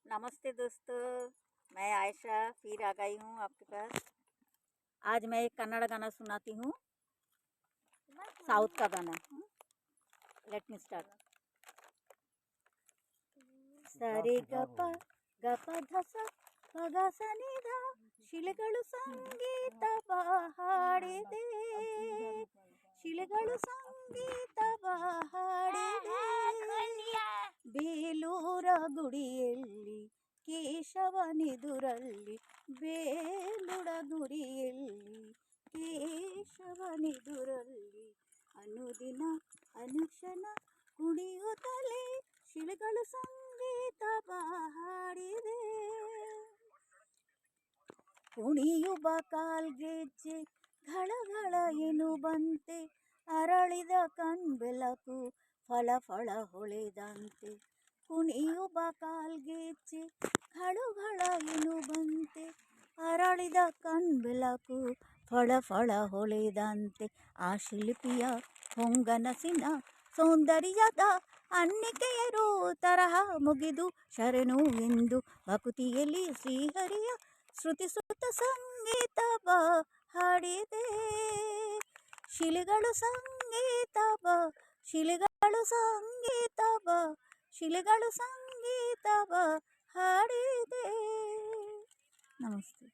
नमस्ते दोस्तों, मैं आयशा फिर आ गई हूँ आपके पास। आज मैं एक कन्नड़ गाना सुनाती हूँ, साउथ का गाना। Let me start. सरे गप गप धस ಪಗಸ ನಿಧ ಶಿಲೆಗಳು ಸಂಗೀತವ ಹಾಡಿದೆ, ಶಿಲೆಗಳು ಸಂಗೀತವ ಹಾಡಿದೆ. ಬೇಲೂರ ಗುಡಿಯಲ್ಲಿ ಕೇಶವನೆದುರಲ್ಲಿ, ಬೇಲೂರ ಗುಡಿಯಲ್ಲಿ ಕೇಶವನೆದುರಲ್ಲಿ ಅನುದಿನ ಅನುಕ್ಷಣ ಕುಣಿಯುತ್ತಲೇ ಶಿಲೆಗಳು ಸಂಗೀತವ ಹಾಡಿದೆ. ಕುಣಿಯುವ ಕಾಲ್ಗೆಜ್ಜೆ ಘಳಘಳ ಎನ್ನುವಂತೆ, ಅರಳಿದ ಕಣ್ಬೆಳಕು ಫಳ ಫಳ ಹೊಳೆದಂತೆ. ಕುಣಿಯುವ ಕಾಲ್ಗೆಜ್ಜೆ ಘಳಘಳ ಎನ್ನುವಂತೆ, ಅರಳಿದ ಕಣ್ಬೆಳಕು ಫಳ ಫಳ ಹೊಳೆದಂತೆ. ಆ ಶಿಲ್ಪಿಯ ಹೊಂಗನಸಿನ ಸೌಂದರ್ಯದ ಅನ್ನಿಕೆಯರು ತರಹ ಮುಗಿದು ಶರಣು ಎಂದು ಭಕ್ತಿಯಲ್ಲಿ ಶ್ರೀಹರಿಯ ಶ್ರುತಿಸುತ್ತ ಸಂಗೀತವ ಹಾಡಿದೆ. ಶಿಲೆಗಳು ಸಂಗೀತವ, ಶಿಲೆಗಳು ಸಂಗೀತವ, ಶಿಲೆಗಳು ಸಂಗೀತವ ಹಾಡಿದೆ. ನಮಸ್ತೆ.